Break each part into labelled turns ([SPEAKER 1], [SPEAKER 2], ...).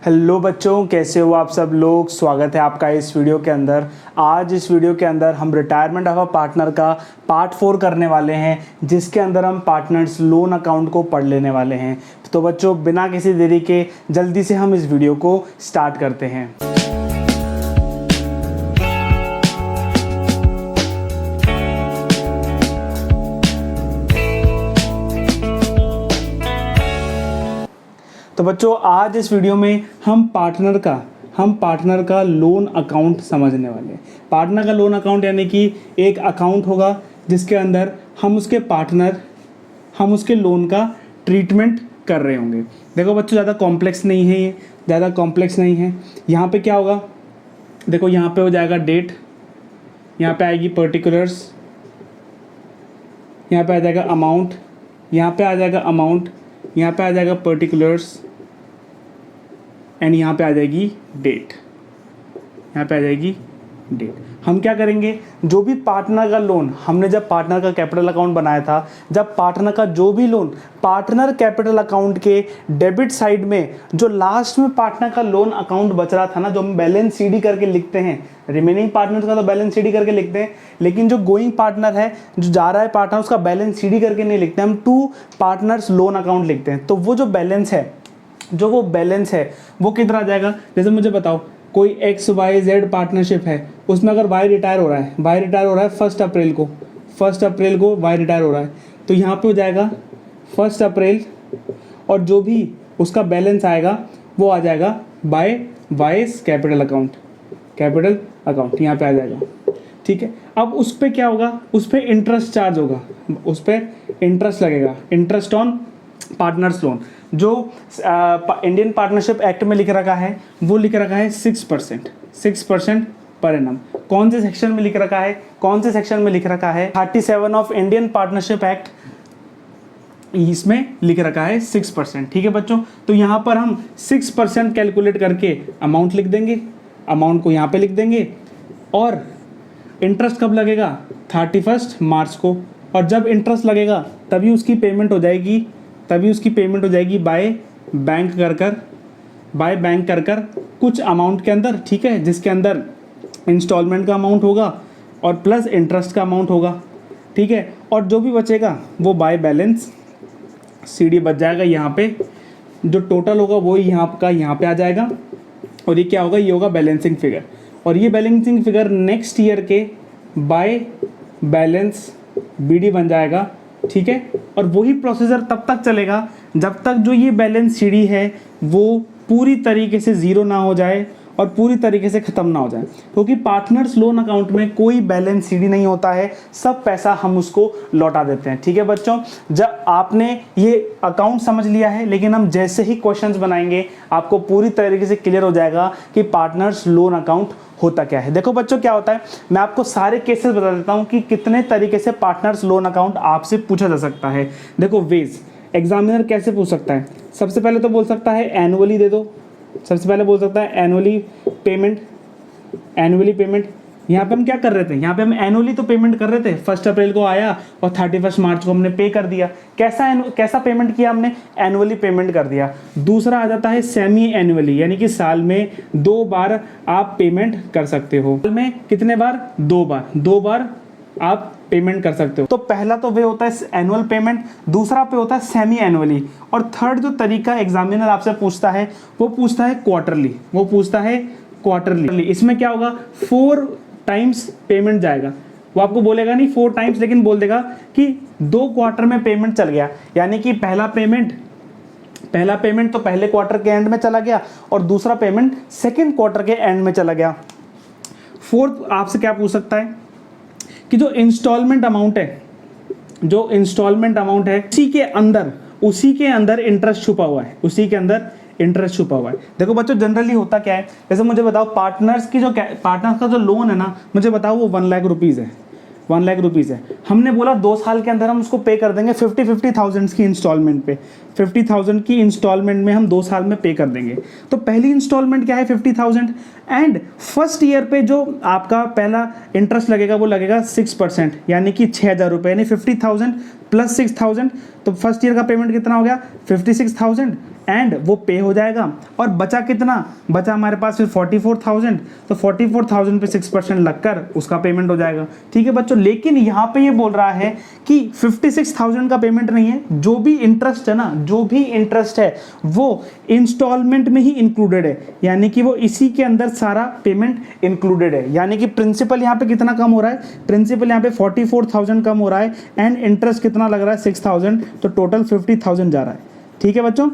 [SPEAKER 1] Hello बच्चों, कैसे हो आप सब लोग। स्वागत है आपका इस वीडियो के अंदर। आज इस वीडियो के अंदर हम रिटायरमेंट ऑफ अ पार्टनर का पार्ट 4 करने वाले हैं, जिसके अंदर हम पार्टनर्स लोन अकाउंट को पढ़ लेने वाले हैं। तो बच्चों, बिना किसी देरी के जल्दी से हम इस वीडियो को स्टार्ट करते हैं। तो बच्चों, आज इस वीडियो में हम पार्टनर का लोन अकाउंट समझने वाले हैं। पार्टनर का लोन अकाउंट यानी कि एक अकाउंट होगा जिसके अंदर हम उसके लोन का ट्रीटमेंट कर रहे होंगे। देखो बच्चों, ज़्यादा कॉम्प्लेक्स नहीं है ये, ज़्यादा कॉम्प्लेक्स नहीं है। यहाँ पे क्या होगा, देखो यहाँ पे हो जाएगा डेट, यहाँ पे आएगी पर्टिकुलर्स, यहाँ पे आ जाएगा अमाउंट, यहाँ पे आ जाएगा अमाउंट, यहाँ पे आ जाएगा पर्टिकुलर्स एंड यहाँ पे आ जाएगी डेट, यहाँ पे आ जाएगी डेट। हम क्या करेंगे, जो भी पार्टनर का लोन हमने जब पार्टनर का कैपिटल अकाउंट बनाया था, जब पार्टनर का जो भी लोन पार्टनर कैपिटल अकाउंट के डेबिट साइड में जो लास्ट में पार्टनर का लोन अकाउंट बच रहा था ना, जो हम बैलेंस सीडी करके लिखते हैं, रिमेनिंग पार्टनर्स का तो बैलेंस सीडी करके लिखते हैं, लेकिन जो गोइंग पार्टनर है, जो जा रहा है पार्टनर, उसका बैलेंस सीडी करके नहीं लिखते, हम टू पार्टनर्स लोन अकाउंट लिखते हैं। तो वो जो बैलेंस है वो किधर आ जाएगा। जैसे मुझे बताओ, कोई XYZ पार्टनरशिप है, उसमें अगर Y रिटायर हो रहा है 1 अप्रैल को Y रिटायर हो रहा है, तो यहाँ पे हो जाएगा 1 अप्रैल, और जो भी उसका बैलेंस आएगा वो आ जाएगा बाय वाइस कैपिटल अकाउंट यहाँ पे आ जाएगा। ठीक है, अब उस पर क्या होगा, उस पर इंटरेस्ट चार्ज होगा, उस पर इंटरेस्ट लगेगा, इंटरेस्ट ऑन पार्टनर्स लोन। जो इंडियन पार्टनरशिप एक्ट में लिख रखा है, वो लिख रखा है 6% पर एनम। कौन से सेक्शन में लिख रखा है 37 ऑफ इंडियन पार्टनरशिप एक्ट, इसमें लिख रखा है 6%। ठीक है बच्चों, तो यहाँ पर हम 6% कैलकुलेट करके अमाउंट लिख देंगे, अमाउंट को यहाँ पे लिख देंगे, और इंटरेस्ट कब लगेगा 31 मार्च को, और जब इंटरेस्ट लगेगा तभी उसकी पेमेंट हो जाएगी बाय बैंक कर कर कुछ अमाउंट के अंदर। ठीक है, जिसके अंदर इंस्टॉलमेंट का अमाउंट होगा और प्लस इंटरेस्ट का अमाउंट होगा। ठीक है, और जो भी बचेगा वो बाय बैलेंस सीडी बच जाएगा। यहाँ पे जो टोटल होगा वो यहाँ पे आ जाएगा, और ये क्या होगा, ये होगा बैलेंसिंग फिगर, और ये बैलेंसिंग फिगर नेक्स्ट ईयर के बाय बैलेंस बीडी बन जाएगा। ठीक है, और वही प्रोसीजर तब तक चलेगा जब तक जो ये बैलेंस सीडी है वो पूरी तरीके से ज़ीरो ना हो जाए और पूरी तरीके से ख़त्म ना हो जाए, क्योंकि पार्टनर्स लोन अकाउंट में कोई बैलेंस सीडी नहीं होता है, सब पैसा हम उसको लौटा देते हैं। ठीक है बच्चों, जब आपने ये अकाउंट समझ लिया है, लेकिन हम जैसे ही क्वेश्चंस बनाएंगे आपको पूरी तरीके से क्लियर हो जाएगा कि पार्टनर्स लोन अकाउंट होता क्या है। देखो बच्चों, क्या होता है, मैं आपको सारे केसेस बता देता हूँ कि कितने तरीके से पार्टनर्स लोन अकाउंट आपसे पूछा जा सकता है। देखो वेज, एग्जामिनर कैसे पूछ सकता है, सबसे पहले तो बोल सकता है एनुअली दे दो, सबसे पहले बोल सकता है एनुअली पेमेंट। यहाँ पे हम क्या कर रहे थे, यहाँ पे हम एनुअली तो पेमेंट कर रहे थे, 1 अप्रैल को आया और 31 मार्च को हमने पे कर दिया। कैसा पेमेंट किया हमने, एनुअली पेमेंट कर दिया। दूसरा आ जाता है सेमी एनुअली, यानी कि साल में 2 बार आप पेमेंट कर सकते हो। साल में कितने बार, 2 बार आप पेमेंट कर सकते हो। तो पहला तो वे होता है एनुअल पेमेंट, दूसरा पे होता है सेमी एनुअली, और थर्ड जो तरीका एग्जामिनर आपसे पूछता है वो पूछता है क्वार्टरली। इसमें क्या होगा, 4 टाइम्स पेमेंट जाएगा। वो आपको बोलेगा नहीं 4 टाइम्स, लेकिन बोल देगा कि 2 क्वार्टर में पेमेंट चल गया, यानी कि पहला पेमेंट तो पहले क्वार्टर के एंड में चला गया और दूसरा पेमेंट सेकेंड क्वार्टर के एंड में चला गया। फोर्थ आपसे क्या पूछ सकता है कि जो इंस्टॉलमेंट अमाउंट है उसी के अंदर इंटरेस्ट छुपा हुआ है, देखो बच्चों, जनरली होता क्या है, जैसे मुझे बताओ पार्टनर्स का जो लोन है ना, मुझे बताओ वो 1 लाख रुपीज़ है, 1 लाख रुपीज़ है। हमने बोला 2 साल के अंदर हम उसको पे कर देंगे 50,000 की इंस्टॉलमेंट पे, 50,000 की इंस्टॉलमेंट में हम 2 साल में पे कर देंगे। तो पहली इंस्टॉलमेंट क्या है 50,000, एंड फर्स्ट ईयर पे जो आपका पहला इंटरेस्ट लगेगा वो लगेगा 6%, यानी कि 6,000 रुपये, यानी 50,000 प्लस 6,000, तो फर्स्ट ईयर का पेमेंट कितना हो गया 56,000, एंड वो पे हो जाएगा। और बचा कितना, बचा हमारे पास फिर 44,000, तो 44,000 पे 6% लगकर उसका पेमेंट हो जाएगा। ठीक है बच्चों, लेकिन यहाँ पे ये बोल रहा है कि 56,000 का पेमेंट नहीं है, जो भी इंटरेस्ट है ना, जो भी इंटरेस्ट है वो इंस्टॉलमेंट में ही इंक्लूडेड है, यानी कि वो इसी के अंदर सारा पेमेंट इंक्लूडेड है। यानी कि प्रिंसिपल यहाँ पे कितना कम हो रहा है, प्रिंसिपल यहाँ पे 44,000 कम हो रहा है एंड इंटरेस्ट कितना लग रहा है 6,000, तो टोटल 50,000 जा रहा है। ठीक है बच्चों,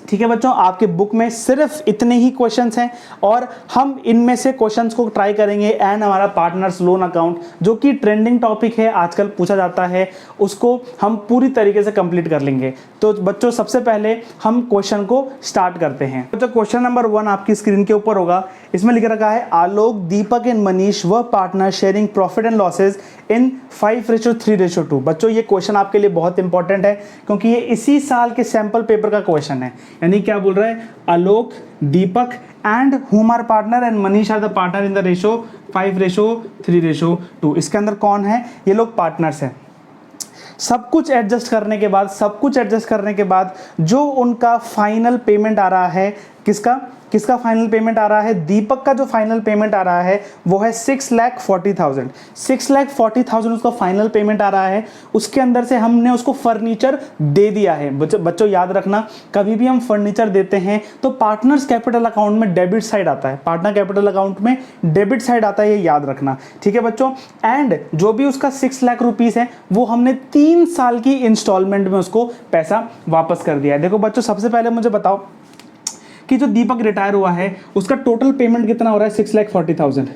[SPEAKER 1] ठीक है बच्चों, आपके बुक में सिर्फ इतने ही क्वेश्चंस हैं और हम इनमें से क्वेश्चंस को ट्राई करेंगे। एंड हमारा पार्टनर्स लोन अकाउंट जो कि ट्रेंडिंग टॉपिक है, आजकल पूछा जाता है, उसको हम पूरी तरीके से कंप्लीट कर लेंगे। तो बच्चों सबसे पहले हम क्वेश्चन को स्टार्ट करते हैं। बच्चों क्वेश्चन नंबर 1 आपकी स्क्रीन के ऊपर होगा, इसमें लिख रखा है आलोक, दीपक एंड मनीष व partner sharing profit and losses in 5:3:2। बच्चों ये क्वेश्चन आपके लिए बहुत इंपॉर्टेंट है क्योंकि ये इसी साल के सैंपल पेपर का क्वेश्चन है। यानी क्या बोल रहा है, आलोक, दीपक एंड हुम are partner and Manish are the partner in the ratio 5:3:2। इसके अंदर कौन है, ये लोग पार्टनर्स हैं। सब कुछ एडजस्ट करने के बाद जो उनका फाइनल पेमेंट आ रहा है, किसका फाइनल पेमेंट आ रहा है, दीपक का जो फाइनल पेमेंट आ रहा है वो है 6,40,000। 6,40,000 उसका फाइनल पेमेंट आ रहा है। उसके अंदर से हमने उसको फर्नीचर दे दिया है। बच्चों याद रखना, कभी भी हम फर्नीचर देते हैं तो पार्टनर्स कैपिटल अकाउंट में डेबिट साइड आता है, पार्टनर कैपिटल अकाउंट में डेबिट साइड आता है, ये याद रखना। ठीक है बच्चों, एंड जो भी उसका 6 लाख रुपीस है वो हमने 3 साल की इंस्टॉलमेंट में उसको पैसा वापस कर दिया है। देखो बच्चों, सबसे पहले मुझे बताओ कि जो दीपक रिटायर हुआ है उसका टोटल पेमेंट कितना हो रहा है, 6,40,000।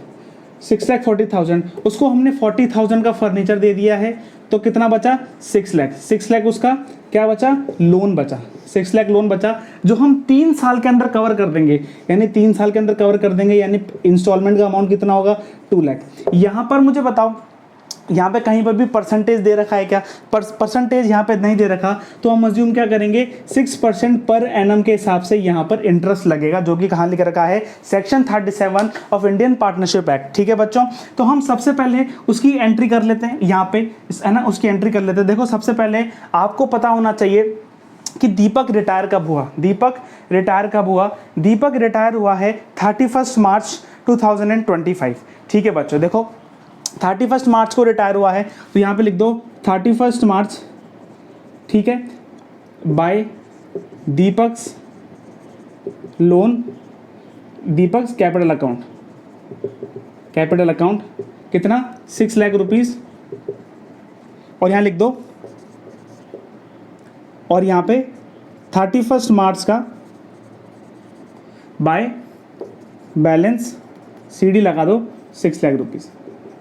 [SPEAKER 1] 6,40,000 उसको हमने 40,000 का फर्नीचर दे दिया है, तो कितना बचा, 6 लाख। 6 लाख उसका क्या बचा, लोन बचा। 6 लाख लोन बचा जो हम 3 साल के अंदर कवर कर देंगे, यानी 3 साल के अंदर कवर कर देंगे, यानी इंस्टॉलमेंट का अमाउंट कितना होगा, 2 लाख। यहाँ पर मुझे बताओ, यहाँ पे कहीं पर भी परसेंटेज दे रखा है क्या, परसेंटेज यहाँ पे नहीं दे रखा, तो हम अज्यूम क्या करेंगे, 6% पर एनम के हिसाब से यहाँ पर इंटरेस्ट लगेगा, जो कि कहाँ लिख रखा है, section 37 of Indian partnership act. ठीक है बच्चों, तो हम सबसे पहले उसकी एंट्री कर लेते हैं, यहाँ पे है ना, उसकी एंट्री कर लेते हैं। देखो सबसे पहले आपको पता होना चाहिए कि दीपक रिटायर कब हुआ, दीपक रिटायर हुआ है 31 मार्च 2025। ठीक है बच्चों, देखो 31 मार्च को रिटायर हुआ है, तो यहाँ पे लिख दो 31 मार्च। ठीक है, बाय दीपक्स लोन, दीपक्स कैपिटल अकाउंट कितना, 6 लाख रुपीस, और यहाँ लिख दो, और यहाँ पे 31 मार्च का बाय बैलेंस सीडी लगा दो 6 लाख रुपीस,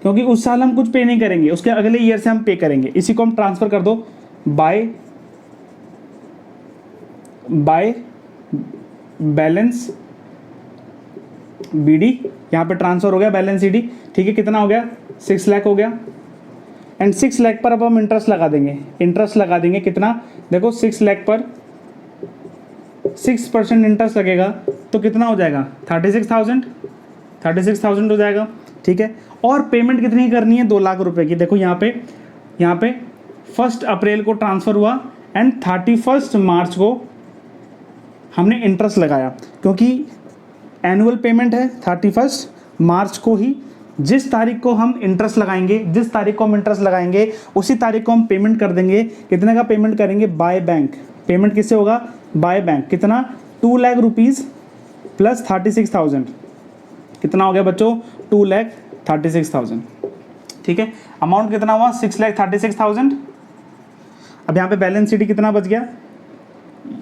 [SPEAKER 1] क्योंकि उस साल हम कुछ पे नहीं करेंगे, उसके अगले ईयर से हम पे करेंगे। इसी को हम ट्रांसफर कर दो बाय बैलेंस बीडी, यहाँ पे ट्रांसफर हो गया बैलेंस सीडी। ठीक है, कितना हो गया, 6 लाख हो गया। एंड 6 लाख पर अब हम इंटरेस्ट लगा देंगे, कितना, देखो 6 लाख पर 6% इंटरेस्ट लगेगा, तो कितना हो जाएगा, 36,000 हो जाएगा। ठीक है, और पेमेंट कितनी करनी है, 2 लाख रुपए की। देखो यहाँ पे 1 अप्रैल को ट्रांसफ़र हुआ एंड 31 मार्च को हमने इंटरेस्ट लगाया, क्योंकि एनुअल पेमेंट है 31 मार्च को ही। जिस तारीख को हम इंटरेस्ट लगाएंगे उसी तारीख को हम पेमेंट कर देंगे। कितने का पेमेंट करेंगे, बाय बैंक। पेमेंट किससे होगा, बाय बैंक। कितना, 2 लाख रुपीज़ प्लस 36,000, कितना हो गया बच्चों, 2,36,000। ठीक है, अमाउंट कितना हुआ, 6,36,000। अब यहाँ पे बैलेंस शीट कितना बच गया,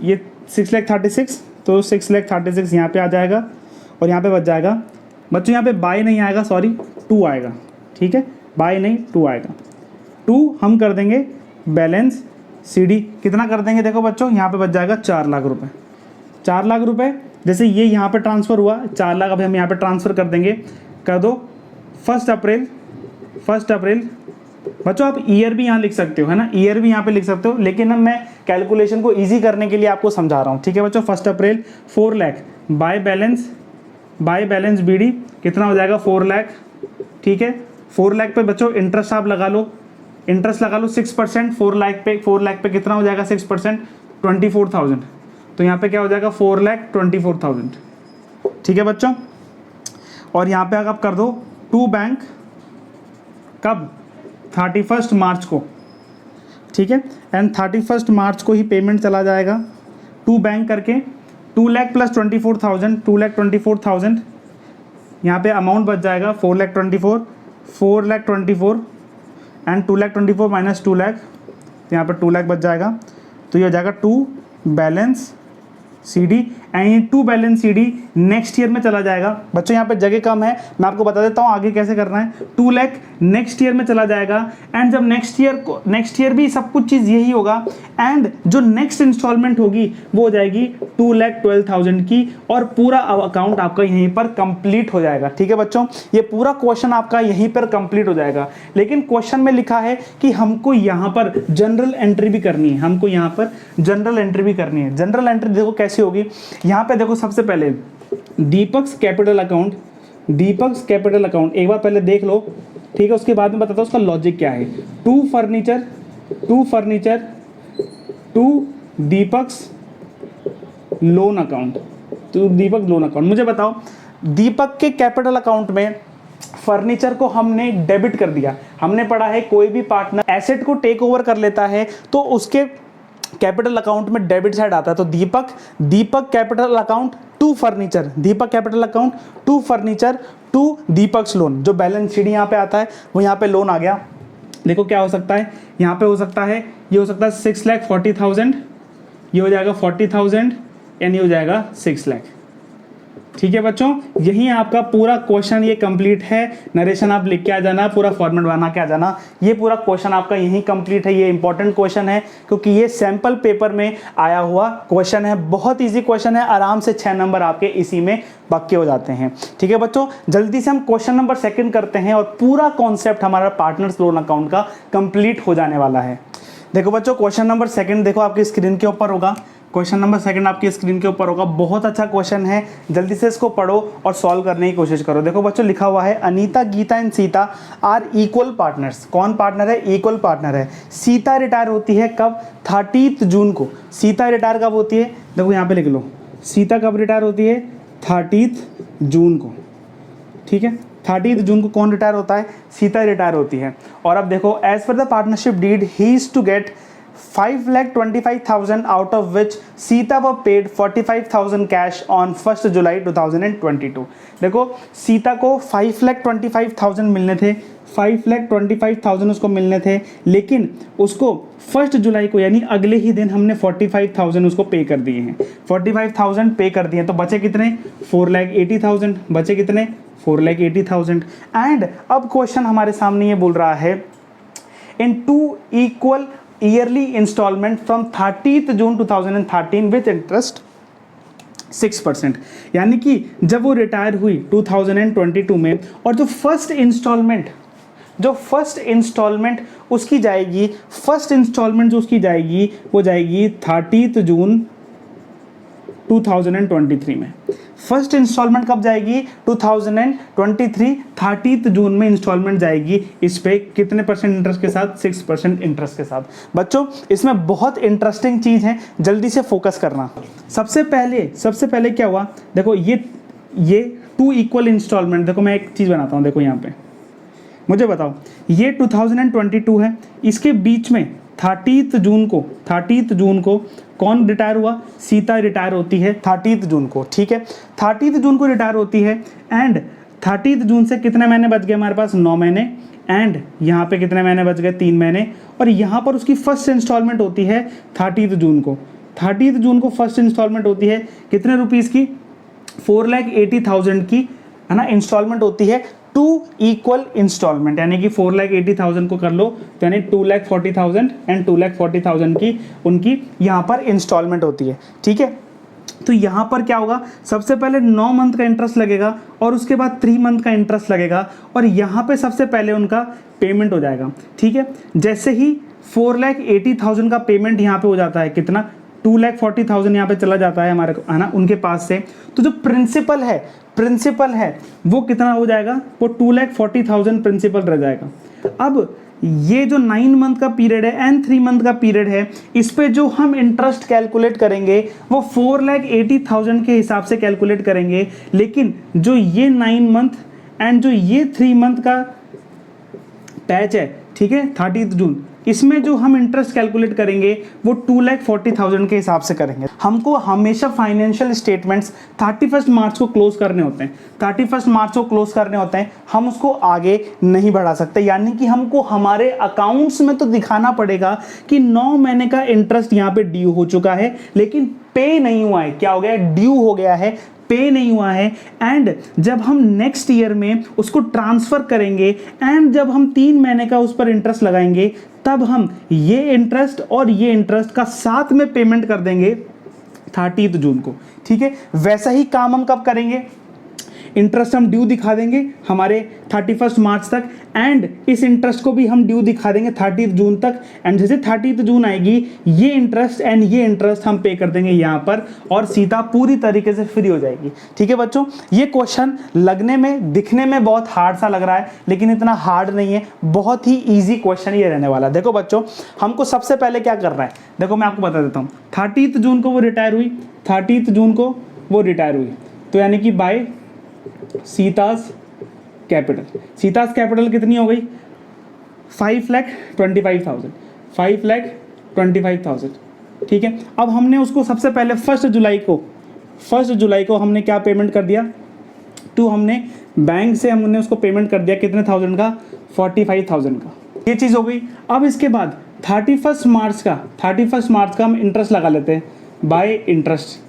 [SPEAKER 1] ये 6,36,000, तो 6,36,000 यहाँ पे आ जाएगा, और यहाँ पे बच जाएगा बच्चों, यहाँ पे बाय नहीं आएगा, सॉरी 2 आएगा। ठीक है, बाय नहीं 2 आएगा। 2 हम कर देंगे बैलेंस सीडी, कितना कर देंगे, देखो बच्चों यहाँ पे बच जाएगा 4 लाख रुपए। 4 लाख रुपए, जैसे ये यहाँ पे ट्रांसफ़र हुआ 4 लाख, अभी हम यहाँ पे ट्रांसफ़र कर देंगे, कर दो 1 अप्रैल। बच्चों आप ईयर भी यहाँ लिख सकते हो, है ना, ईयर भी यहाँ पे लिख सकते हो, लेकिन अब मैं कैलकुलेशन को इजी करने के लिए आपको समझा रहा हूँ। ठीक है बच्चों, 1 अप्रैल 4 लाख बाय बैलेंस बीडी, कितना हो जाएगा, 4 लाख। ठीक है, 4 लाख पे बच्चों इंटरेस्ट आप लगा लो, 6%। 4 लाख पे कितना हो जाएगा 6%, 24,000। तो यहाँ पे क्या हो जाएगा 4,24,000, ठीक है बच्चों। और यहाँ पे अगर आप कर दो टू बैंक कब 31 मार्च को, ठीक है, एंड 31 मार्च को ही पेमेंट चला जाएगा टू बैंक करके 2 लाख प्लस 24,000, 2,24,000, यहाँ पे अमाउंट बच जाएगा 4,24,000 एंड 2,24,000 माइनस 2 लाख, तो यहाँ पर 2 लाख बच जाएगा। तो ये हो जाएगा 2 balance CD and 2 balance CD next year में चला जाएगा। बच्चों यहाँ पे जगह कम है, मैं आपको बता देता हूँ आगे कैसे करना है। 2 लाख नेक्स्ट ईयर में चला जाएगा एंड जब नेक्स्ट ईयर भी सब कुछ चीज़ यही होगा एंड जो नेक्स्ट इंस्टॉलमेंट होगी वो हो जाएगी 2,12,000 की और पूरा अकाउंट आपका यहीं पर कंप्लीट हो जाएगा, ठीक है बच्चों। ये पूरा क्वेश्चन आपका यहीं पर कंप्लीट हो जाएगा। लेकिन क्वेश्चन में लिखा है कि हमको यहाँ पर जनरल एंट्री भी करनी है, हमको यहाँ पर जनरल एंट्री भी करनी है। जनरल एंट्री देखो कैसी होगी, यहाँ पे देखो सबसे पहले दीपक्स कैपिटल अकाउंट, दीपक्स कैपिटल अकाउंट एक बार पहले देख लो, ठीक है, उसके बाद में बताता हूँ उसका लॉजिक क्या है। To furniture to Deepak's loan account, तो दीपक लोन अकाउंट। मुझे बताओ दीपक के कैपिटल अकाउंट में फर्नीचर को हमने डेबिट कर दिया। हमने पढ़ा है कोई भी पार्टनर एसेट को टेक ओवर कर लेता है तो उसके कैपिटल अकाउंट में डेबिट साइड आता है। तो Deepak capital account to furniture, Deepak capital account to furniture to Deepak's loan, जो बैलेंस शीट यहाँ पे आता है वो यहाँ पे लोन आ गया। देखो क्या हो सकता है, यहाँ पे हो सकता है, ये हो सकता है 6,40,000, ये हो जाएगा 40,000 एंड ये हो जाएगा 6 लाख, ठीक है बच्चों। यही आपका पूरा क्वेश्चन ये कंप्लीट है। नरेशन आप लिख के आ जाना, पूरा फॉर्मेट बना के आ जाना। ये पूरा क्वेश्चन आपका यही कंप्लीट है। ये इंपॉर्टेंट क्वेश्चन है क्योंकि ये सैंपल पेपर में आया हुआ क्वेश्चन है। बहुत इजी क्वेश्चन है, आराम से 6 नंबर आपके इसी में पक्के हो जाते हैं, ठीक है बच्चों। जल्दी से हम क्वेश्चन नंबर 2 करते हैं और पूरा कॉन्सेप्ट हमारा पार्टनर्स लोन अकाउंट का कंप्लीट हो जाने वाला है। देखो बच्चों क्वेश्चन नंबर 2 देखो आपकी स्क्रीन के ऊपर होगा। क्वेश्चन नंबर 2 आपकी स्क्रीन के ऊपर होगा। बहुत अच्छा क्वेश्चन है, जल्दी से इसको पढ़ो और सॉल्व करने की कोशिश करो। देखो बच्चों लिखा हुआ है Anita, Gita and Sita are equal partners. कौन पार्टनर है? इक्वल पार्टनर है। सीता रिटायर होती है कब? 30 जून को। सीता रिटायर कब होती है? देखो यहाँ पे लिख लो, सीता कब रिटायर होती है? 30 जून को, ठीक है। 30 जून को कौन रिटायर होता है? सीता रिटायर होती है। और अब देखो as per the partnership deed he is to get 5,25,000 out of which Sita was paid 45,000 cash on 1 July 2022। देखो सीता को 5,25,000 मिलने थे, 5,25,000 उसको मिलने थे, लेकिन उसको 1 जुलाई को यानी अगले ही दिन हमने 45,000 उसको पे कर दिए हैं। 45,000 पे कर दिए तो बचे कितने? 4,80,000। बचे कितने? 4,80,000। एंड अब क्वेश्चन हमारे सामने ये बोल रहा है in 2 equal yearly installment from 30 June 2013 with interest 6%। यानी कि जब वो रिटायर हुई 2022 में और जो फर्स्ट इंस्टॉलमेंट उसकी जाएगी, फर्स्ट इंस्टॉलमेंट जो उसकी जाएगी वो जाएगी 30 जून 2023 में। फर्स्ट इंस्टॉलमेंट कब जाएगी? 2023 30 जून में इंस्टॉलमेंट जाएगी। इस पे कितने परसेंट इंटरेस्ट के साथ? 6% इंटरेस्ट के साथ। बच्चों इसमें बहुत इंटरेस्टिंग चीज़ है, जल्दी से फोकस करना। सबसे पहले क्या हुआ, देखो ये 2 इक्वल इंस्टॉलमेंट। देखो मैं एक चीज़ बनाता हूँ, देखो यहाँ पे मुझे बताओ, ये 2022 है, इसके बीच में 30 जून को कौन रिटायर हुआ? सीता रिटायर होती है 30 जून को, ठीक है। 30 जून को रिटायर होती है एंड 30 जून से कितने महीने बच गए हमारे पास? 9 महीने। एंड यहाँ पे कितने महीने बच गए? 3 महीने। और यहाँ पर उसकी फर्स्ट इंस्टॉलमेंट होती है 30 जून को। 30 जून को फर्स्ट इंस्टॉलमेंट होती है कितने रुपीज़ की? 4,80,000 की, है ना, इंस्टॉलमेंट होती है। 2 इक्वल इंस्टॉलमेंट यानी कि 4,80,000 को कर लो तो यानी 2,40,000 एंड 2,40,000 की उनकी यहाँ पर इंस्टॉलमेंट होती है, ठीक है। तो यहाँ पर क्या होगा, सबसे पहले 9 मंथ का इंटरेस्ट लगेगा और उसके बाद 3 मंथ का इंटरेस्ट लगेगा और यहाँ पे सबसे पहले उनका पेमेंट हो जाएगा, ठीक है। जैसे ही 4,80,000 का पेमेंट यहाँ पे हो जाता है, कितना? 2,40,000 यहाँ पे चला जाता है हमारे, है ना, उनके पास से। तो जो प्रिंसिपल है वो कितना हो जाएगा? वो 2,40,000 प्रिंसिपल रह जाएगा। अब ये जो 9 मंथ का पीरियड है एंड 3 मंथ का पीरियड है, इस पे जो हम इंटरेस्ट कैलकुलेट करेंगे वो 4,80,000 के हिसाब से कैलकुलेट करेंगे। लेकिन जो ये 9 मंथ एंड जो ये 3 मंथ का पैच है, ठीक है, 30 जून, इसमें जो हम इंटरेस्ट कैलकुलेट करेंगे वो 2,40,000 के हिसाब से करेंगे। हमको हमेशा फाइनेंशियल स्टेटमेंट्स 31 मार्च को क्लोज करने होते हैं, 31 मार्च को क्लोज करने होते हैं, हम उसको आगे नहीं बढ़ा सकते। यानी कि हमको हमारे अकाउंट्स में तो दिखाना पड़ेगा कि 9 महीने का इंटरेस्ट यहाँ पे ड्यू हो चुका है, लेकिन पे नहीं हुआ है। क्या हो गया है? ड्यू हो गया है, पे नहीं हुआ है। एंड जब हम नेक्स्ट ईयर में उसको ट्रांसफर करेंगे एंड जब हम 3 महीने का उस पर इंटरेस्ट लगाएंगे, तब हम ये इंटरेस्ट और ये इंटरेस्ट का साथ में पेमेंट कर देंगे 30 जून को। ठीक है, वैसा ही काम हम कब करेंगे? इंटरेस्ट हम ड्यू दिखा देंगे हमारे 31 मार्च तक एंड इस इंटरेस्ट को भी हम ड्यू दिखा देंगे 30 जून तक। एंड जैसे 30 जून आएगी, ये इंटरेस्ट एंड ये इंटरेस्ट हम पे कर देंगे यहाँ पर और सीता पूरी तरीके से फ्री हो जाएगी। ठीक है बच्चों, ये क्वेश्चन लगने में, दिखने में बहुत हार्ड सा लग रहा है, लेकिन इतना हार्ड नहीं है, बहुत ही ईजी क्वेश्चन ये रहने वाला है। देखो बच्चों, हमको सबसे पहले क्या करना है, देखो मैं आपको बता देता हूँ। 30 जून को वो रिटायर हुई, 30 जून को वो रिटायर हुई, तो यानी कि बाय सीतास कैपिटल। सीतास कैपिटल कितनी हो गई? 5,25,000, 5,25,000। ठीक है, अब हमने उसको सबसे पहले 1 जुलाई को हमने क्या पेमेंट कर दिया? हमने बैंक से हमने उसको पेमेंट कर दिया कितने थाउजेंड का? 45,000 का। ये चीज़ हो गई। अब इसके बाद 31 मार्च का हम इंटरेस्ट लगा लेते हैं बाय इंटरेस्ट।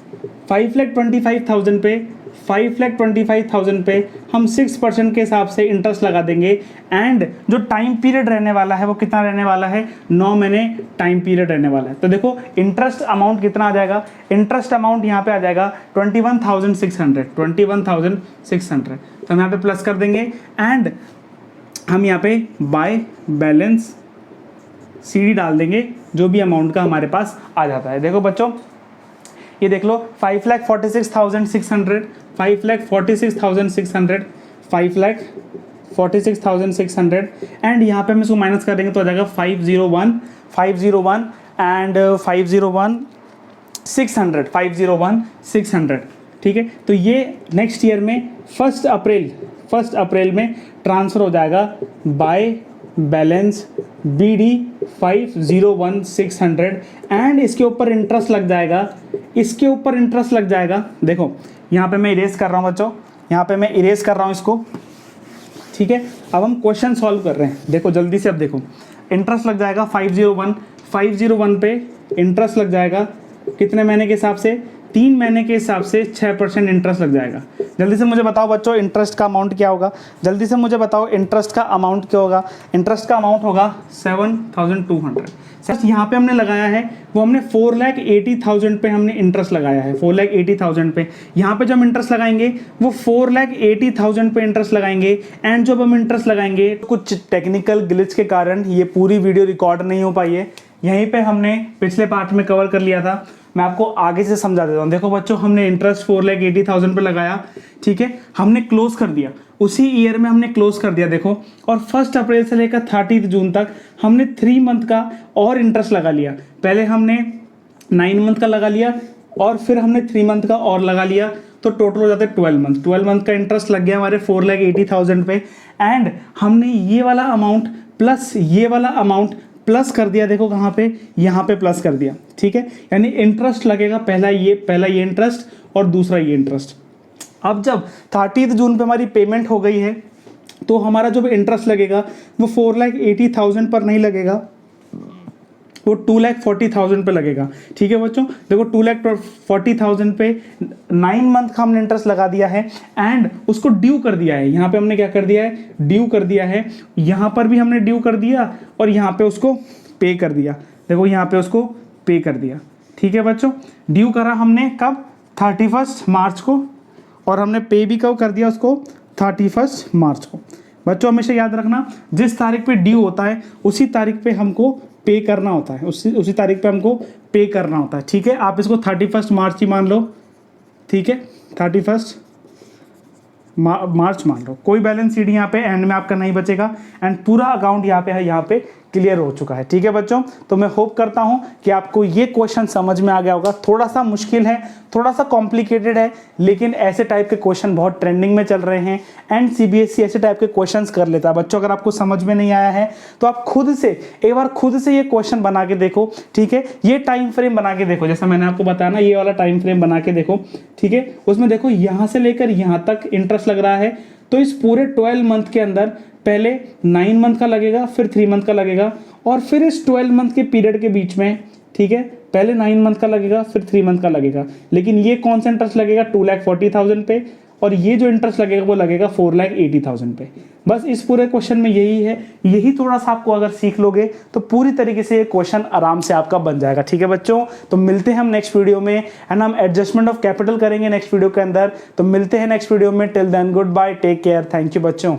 [SPEAKER 1] 5,25,000 पे 5,25,000 पे हम 6% के हिसाब से इंटरेस्ट लगा देंगे। एंड जो टाइम पीरियड रहने वाला है वो कितना रहने वाला है? 9 महीने टाइम पीरियड रहने वाला है। तो देखो इंटरेस्ट अमाउंट कितना आ जाएगा? इंटरेस्ट अमाउंट यहाँ पे आ जाएगा 21,600। तो हम यहाँ पे प्लस कर देंगे एंड हम यहाँ पे बाय बैलेंस CD डाल देंगे, जो भी अमाउंट का हमारे पास आ जाता है। देखो बच्चों, ये देख लो 5,46,600, 5,46,600, 5,46,600 एंड यहाँ पे हम इसको माइनस कर देंगे तो आ जाएगा 501 एंड 501,600। ठीक है, तो ये नेक्स्ट ईयर में 1 अप्रैल में ट्रांसफ़र हो जाएगा बाय बैलेंस BD 501,600 एंड इसके ऊपर इंटरेस्ट लग जाएगा। देखो यहाँ पे मैं इरेज कर रहा हूँ बच्चों, यहाँ पे मैं इरेज कर रहा हूँ इसको। ठीक है, अब हम क्वेश्चन सॉल्व कर रहे हैं। देखो जल्दी से, अब देखो इंटरेस्ट लग जाएगा 501 पे इंटरेस्ट लग जाएगा कितने महीने के हिसाब से? 3 महीने के हिसाब से 6% इंटरेस्ट लग जाएगा। जल्दी से मुझे बताओ बच्चों, इंटरेस्ट का अमाउंट क्या होगा? जल्दी से मुझे बताओ इंटरेस्ट का अमाउंट क्या होगा? इंटरेस्ट का अमाउंट होगा 7,200। सर यहाँ पे हमने लगाया है वो हमने 4,80,000 पे हमने इंटरेस्ट लगाया है, 4,80,000 पे। यहाँ पे जब हम इंटरेस्ट लगाएंगे वो 4,80,000 पे इंटरेस्ट लगाएंगे एंड जब हम इंटरेस्ट लगाएंगे कुछ टेक्निकल ग्लिच के कारण ये पूरी वीडियो रिकॉर्ड नहीं हो पाई है। यहीं पे हमने पिछले पार्ट में कवर कर लिया था, मैं आपको आगे से समझा देता हूँ। देखो बच्चों, हमने इंटरेस्ट 4,80,000 पे लगाया, ठीक है, हमने क्लोज कर दिया, उसी ईयर में हमने क्लोज कर दिया। देखो, और 1 अप्रैल से लेकर 30 जून तक हमने 3 मंथ का और इंटरेस्ट लगा लिया। पहले हमने 9 मंथ का लगा लिया और फिर हमने 3 मंथ का और लगा लिया, तो टोटल हो जाता है 12 मंथ का इंटरेस्ट लग गया हमारे 4,80,000 पे। एंड हमने ये वाला अमाउंट प्लस ये वाला अमाउंट प्लस कर दिया। देखो कहाँ पे? यहाँ पे प्लस कर दिया। ठीक है, यानी इंटरेस्ट लगेगा पहला ये इंटरेस्ट और दूसरा ये इंटरेस्ट। अब जब 30 जून पे हमारी पेमेंट हो गई है तो हमारा जो इंटरेस्ट लगेगा वो 4,80,000 पर नहीं लगेगा, वो 2,40,000 पे लगेगा। ठीक है बच्चों, देखो 2,40,000 पे 9 मंथ का हमने इंटरेस्ट लगा दिया है एंड उसको ड्यू कर दिया है। यहाँ पे हमने क्या कर दिया है? ड्यू कर दिया है। यहाँ पर भी हमने ड्यू कर दिया और यहाँ पे उसको पे कर दिया। देखो यहाँ पे उसको पे कर दिया। ठीक है बच्चों, ड्यू करा हमने कब? 31 मार्च को, और हमने पे भी कब कर दिया उसको? 31 मार्च को। बच्चों हमेशा याद रखना, जिस तारीख पे ड्यू होता है उसी तारीख पे हमको पे करना होता है, उसी तारीख पे हमको पे करना होता है। ठीक है, आप इसको 31 मार्च ही मान लो। ठीक है, 31 मार्च मान लो, कोई बैलेंस शीट यहाँ पे एंड में आपका नहीं बचेगा एंड पूरा अकाउंट यहाँ पे है, यहाँ पे क्लियर हो चुका है। ठीक है बच्चों, तो मैं होप करता हूँ कि आपको ये क्वेश्चन समझ में आ गया होगा। थोड़ा सा मुश्किल है, थोड़ा सा कॉम्प्लिकेटेड है, लेकिन ऐसे टाइप के क्वेश्चन बहुत ट्रेंडिंग में चल रहे हैं एंड सीबीएसई ऐसे टाइप के क्वेश्चंस कर लेता है। बच्चों अगर आपको समझ में नहीं आया है तो आप खुद से एक बार खुद से ये क्वेश्चन बना के देखो। ठीक है, ये टाइम फ्रेम बना के देखो, जैसा मैंने आपको बताया ना, ये वाला टाइम फ्रेम बना के देखो। ठीक है, उसमें देखो यहाँ से लेकर यहाँ तक इंटरेस्ट लग रहा है, तो इस पूरे 12 मंथ के अंदर पहले 9 मंथ का लगेगा, फिर 3 मंथ का लगेगा, और फिर इस 12 मंथ के पीरियड के बीच में, ठीक है, पहले 9 मंथ का लगेगा, फिर 3 मंथ का लगेगा। लेकिन ये कौन सा इंटरेस्ट लगेगा? 2,40,000 पे, और ये जो इंटरेस्ट लगेगा वो लगेगा 4,80,000 पे। बस इस पूरे क्वेश्चन में यही है, यही थोड़ा सा आपको अगर सीख लोगे तो पूरी तरीके से ये क्वेश्चन आराम से आपका बन जाएगा। ठीक है बच्चों, तो मिलते हैं हम नेक्स्ट वीडियो में एंड हम एडजस्टमेंट ऑफ कैपिटल करेंगे नेक्स्ट वीडियो के अंदर। तो मिलते हैं नेक्स्ट वीडियो में, till then good bye, take care, thank you बच्चों।